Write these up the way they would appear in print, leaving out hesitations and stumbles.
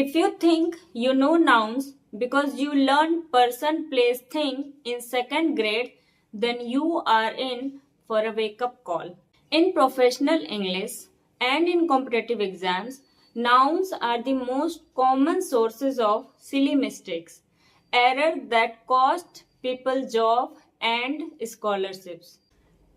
If you think you know nouns because you learned person, place, thing in second grade, then you are in for a wake up call. In professional English and in competitive exams, nouns are the most common sources of silly mistakes, errors that cost people job and scholarships.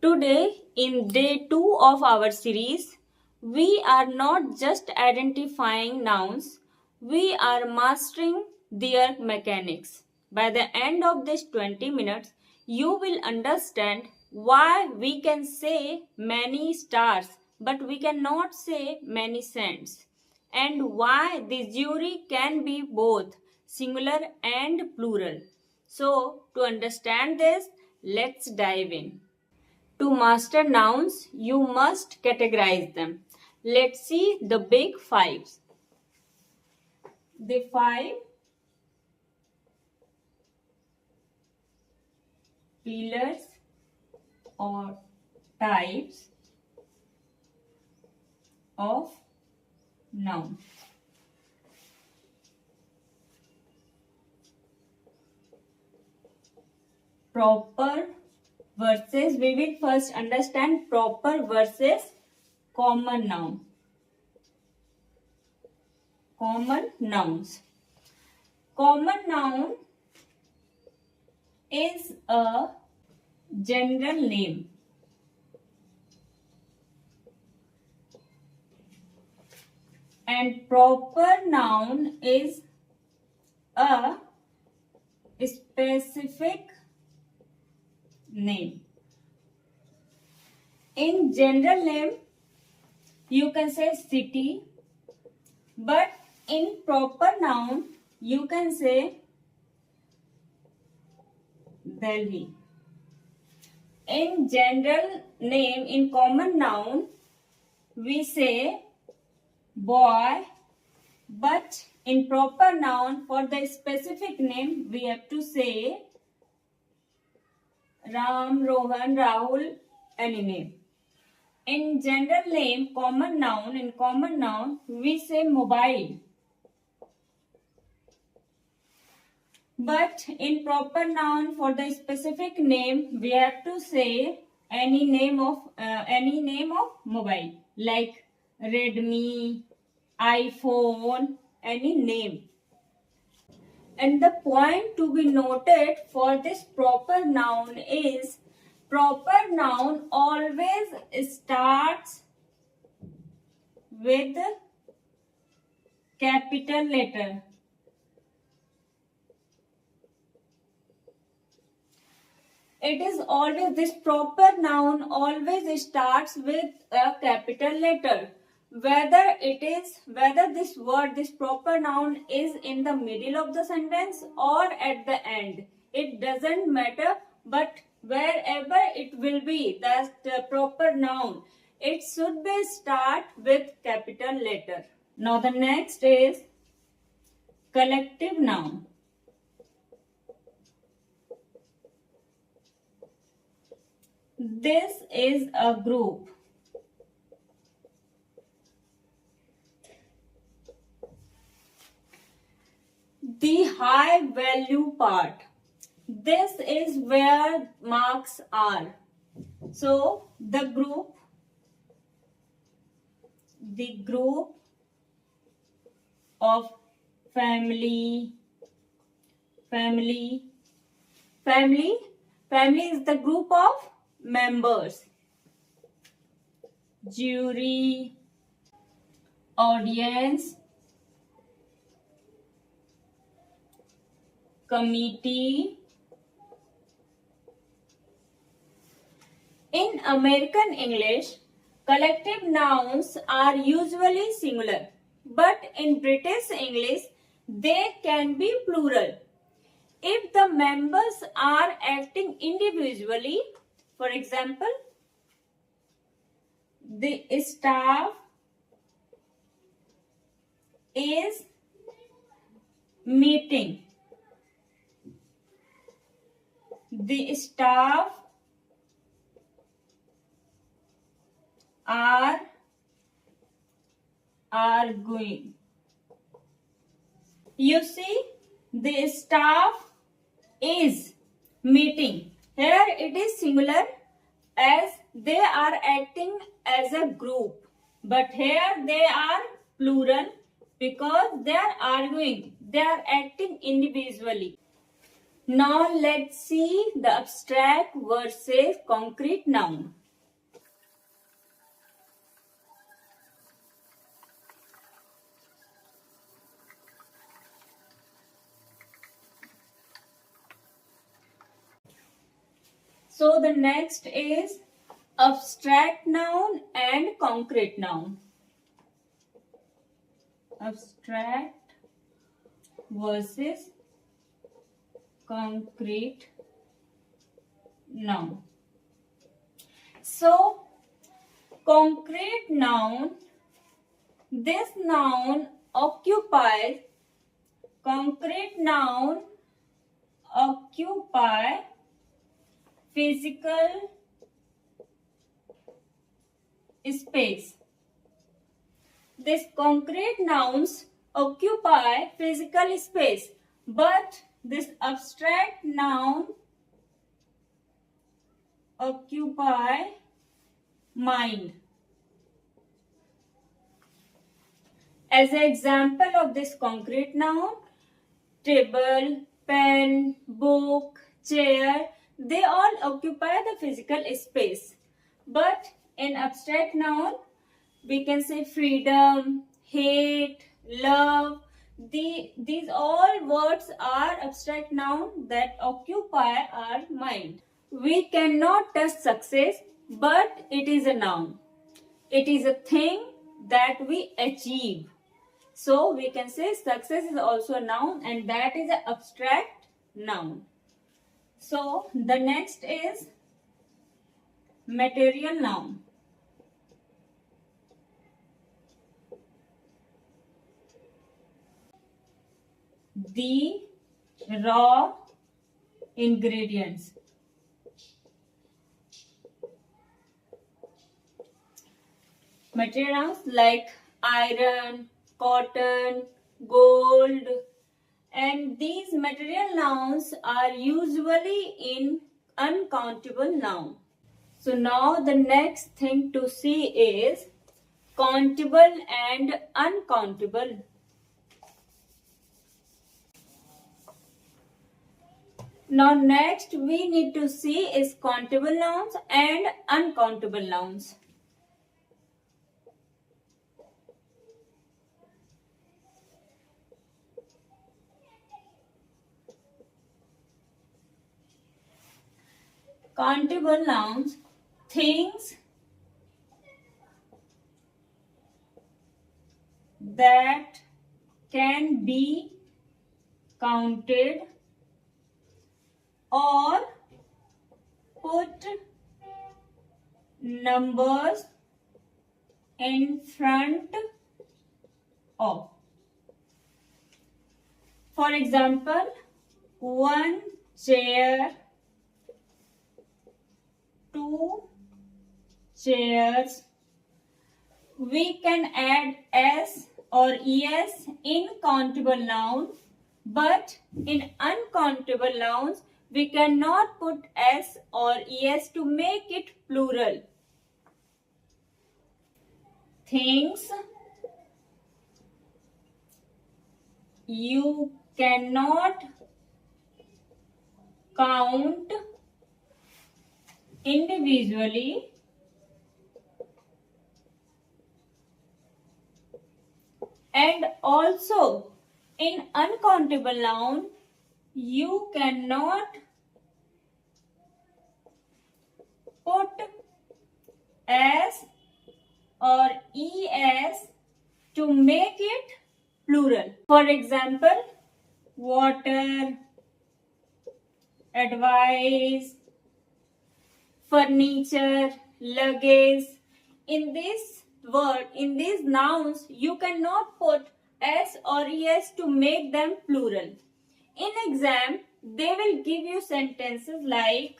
Today, in day 2 of our series, we are not just identifying nouns, we are mastering their mechanics. By the end of this 20 minutes, you will understand why we can say many stars but we cannot say many cents, and why the jury can be both singular and plural. So, to understand this, let's dive in. To master nouns, you must categorize them. Let's see the big fives. The five pillars or types of noun. Proper versus, we will first understand proper versus common noun. Common nouns. Common noun is a general name. And proper noun is a specific name. In general name, you can say city, but in proper noun, you can say Delhi. In general name, in common noun, we say boy, but in proper noun, for the specific name, we have to say Ram, Rohan, Rahul, any name. In general name, common noun, in common noun, we say mobile. But in proper noun, for the specific name, we have to say any name of mobile, like Redmi, iPhone, any name. And the point to be noted for this proper noun is proper noun always starts with capital letter. It is always, this proper noun always starts with a capital letter. Whether this word, this proper noun is in the middle of the sentence or at the end, it doesn't matter, but wherever it will be, that proper noun, it should be start with capital letter. Now the next is collective noun. This is a group. The high value part. This is where marks are. So the group of family is the group of members. Jury, audience, committee. In American English, collective nouns are usually singular, but in British English, they can be plural. If the members are acting individually, for example, the staff is meeting. The staff are arguing. You see, the staff is meeting. Here it is singular as they are acting as a group. But here they are plural because they are arguing. They are acting individually. Now let's see the abstract versus concrete noun. So the next is abstract noun and concrete noun. Abstract versus concrete noun. So concrete noun, this noun occupies, concrete noun occupy physical space. These concrete nouns occupy physical space, but this abstract noun occupy mind. As an example of this concrete noun, table, pen, book, chair, they all occupy the physical space. But in abstract noun, we can say freedom, hate, love. These all words are abstract noun that occupy our mind. We cannot touch success, but it is a noun. It is a thing that we achieve. So we can say success is also a noun, and that is an abstract noun. So the next is material noun. The raw ingredients. Material nouns like iron, cotton, gold, and these material nouns are usually in uncountable noun. So now the next thing to see is countable and uncountable. Now next we need to see is countable nouns and uncountable nouns. Countable nouns, things that can be counted or put numbers in front of. For example, one chair, two chairs. We can add s or es in countable noun, but in uncountable nouns we cannot put s or es to make it plural. Things you cannot count individually and also in uncountable noun you cannot put s or es to make it plural. For example, water, advice, furniture, luggage. In this word, in these nouns, you cannot put s or es to make them plural. In exam, they will give you sentences like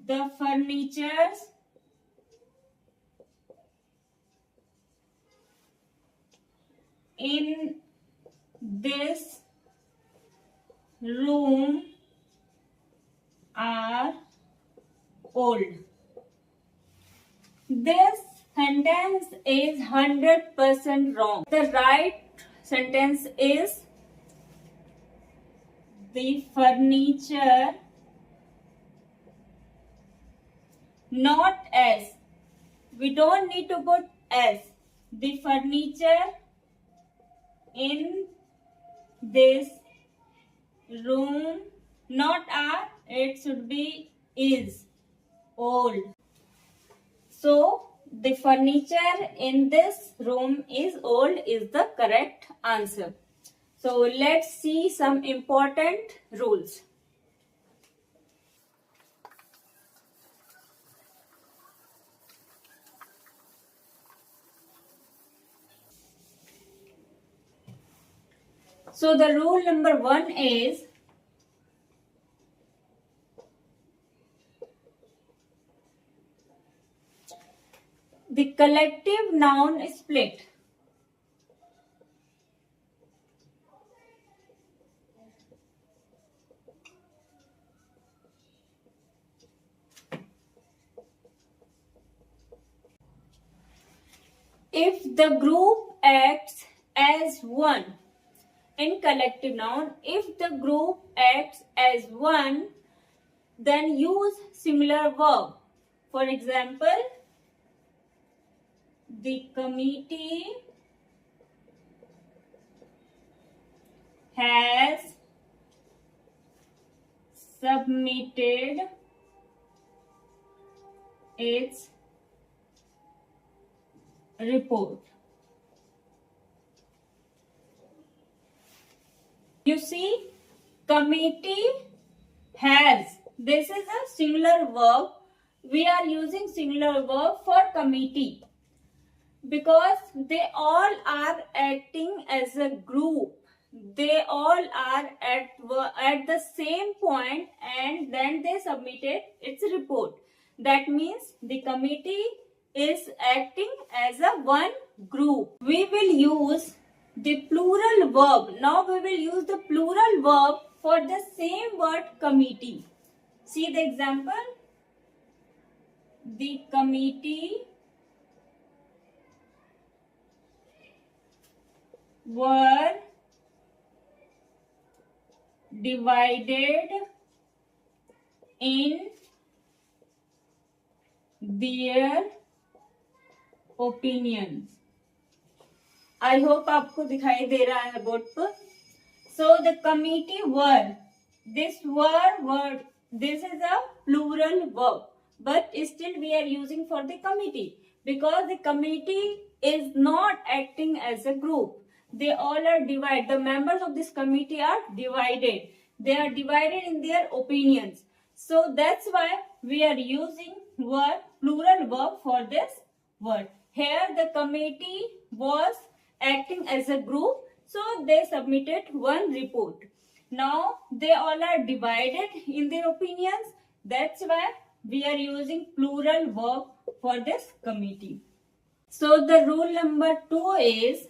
the furnitures in this room are old. This sentence is 100% wrong. The right sentence is the furniture, not as. We don't need to put as. The furniture in this room, not are, it should be is old. So the furniture in this room is old is the correct answer. So let's see some important rules. So the rule number 1 is the collective noun split. If the group acts as one, in collective noun, if the group acts as one, then use similar verb. For example, the committee has submitted its report. You see, committee has. This is a singular verb. We are using singular verb for committee because they all are acting as a group. They all are at the same point and then they submitted its report. That means the committee is acting as a one group. We will use the plural verb. Now we will use the plural verb for the same word committee. See the example. The committee were divided in their opinions. I hope आपको दिखाई दे रहा है board पर. So the committee were. This word. This is a plural verb, but still we are using for the committee because the committee is not acting as a group. They all are divided. The members of this committee are divided. They are divided in their opinions. So that's why we are using word plural verb for this word. Here the committee was acting as a group, so they submitted one report. Now they all are divided in their opinions. That's why we are using plural verb for this committee. So the rule number 2 is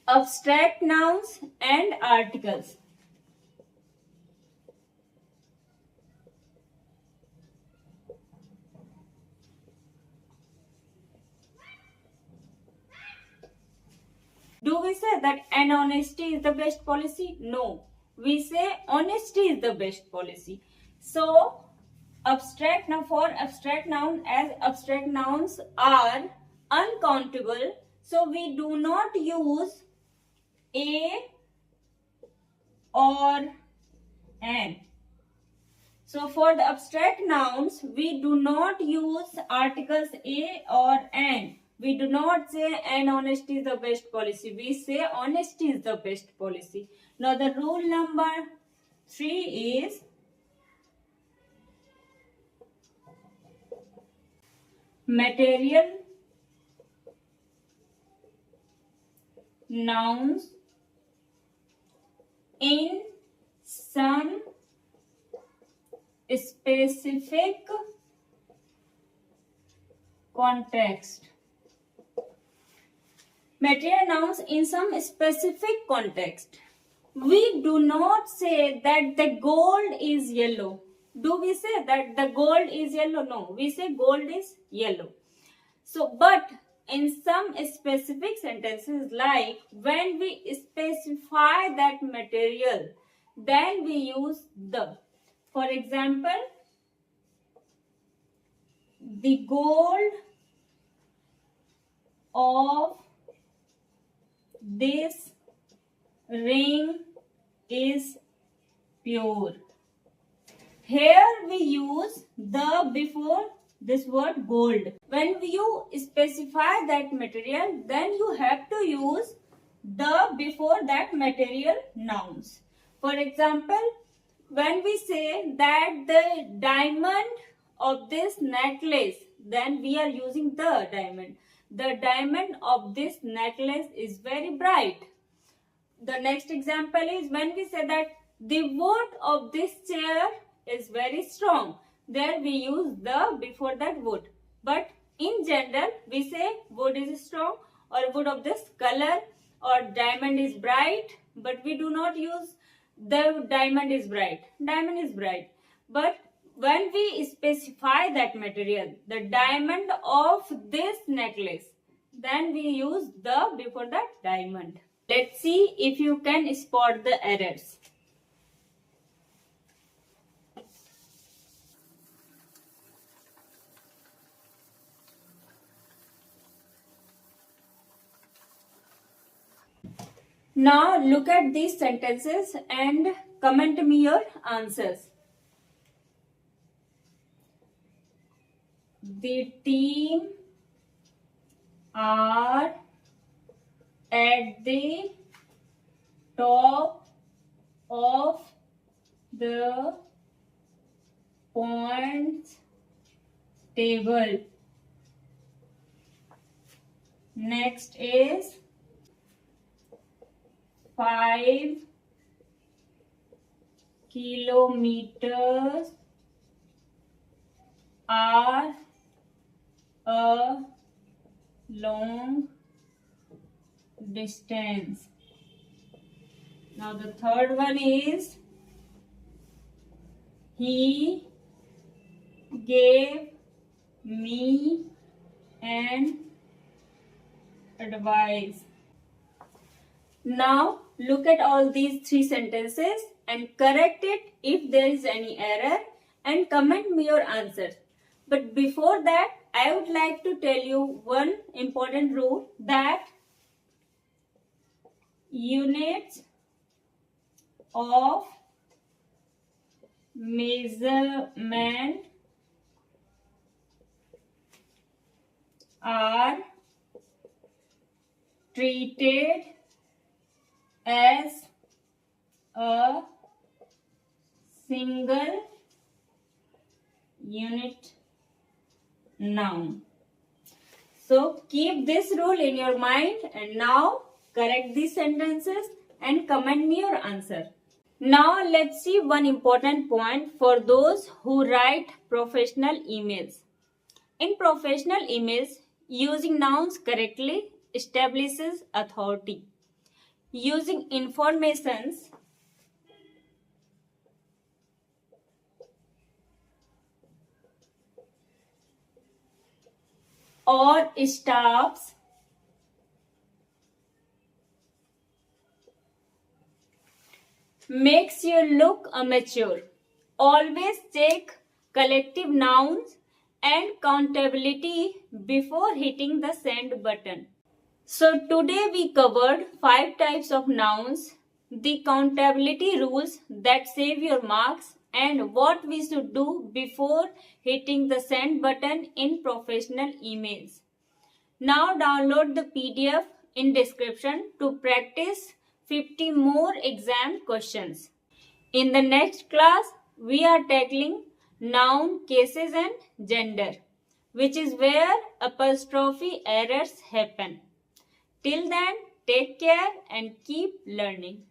abstract nouns and articles. Do we say that an honesty is the best policy? No. We say honesty is the best policy. So, abstract now for abstract noun, as abstract nouns are uncountable, so we do not use a or an. So for the abstract nouns, we do not use articles a or an. We do not say an honesty is the best policy. We say honesty is the best policy. Now the rule number 3 is material nouns in some specific context. Material nouns in some specific context. We do not say that the gold is yellow. Do we say that the gold is yellow? No, we say gold is yellow. So, but in some specific sentences, like when we specify that material, then we use the. For example, the gold of this ring is pure. Here we use the before this word gold. When you specify that material, then you have to use the before that material nouns. For example, when we say that the diamond of this necklace, then we are using the diamond. The diamond of this necklace is very bright. The next example is when we say that the wood of this chair is very strong. There we use the before that wood. But in general, we say wood is strong or wood of this color or diamond is bright. But we do not use the diamond is bright. Diamond is bright. But when we specify that material, the diamond of this necklace, then we use the before that diamond. Let's see if you can spot the errors. Now look at these sentences and comment me your answers. The team are at the top of the points table. Next is 5 kilometers are a long distance. Now the third one is he gave me an advice. Now look at all these three sentences and correct it if there is any error and comment me your answers. But before that, I would like to tell you one important rule that units of measurement are treated as a single unit noun. So keep this rule in your mind and now correct these sentences and comment me your answer. Now let's see one important point for those who write professional emails. In professional emails, using nouns correctly establishes authority. Using informations or staffs makes you look immature. Always check collective nouns and countability before hitting the send button. So today we covered 5 types of nouns, the countability rules that save your marks, and what we should do before hitting the send button in professional emails. Now download the PDF in description to practice 50 more exam questions. In the next class, we are tackling noun cases and gender, which is where apostrophe errors happen. Till then, take care and keep learning.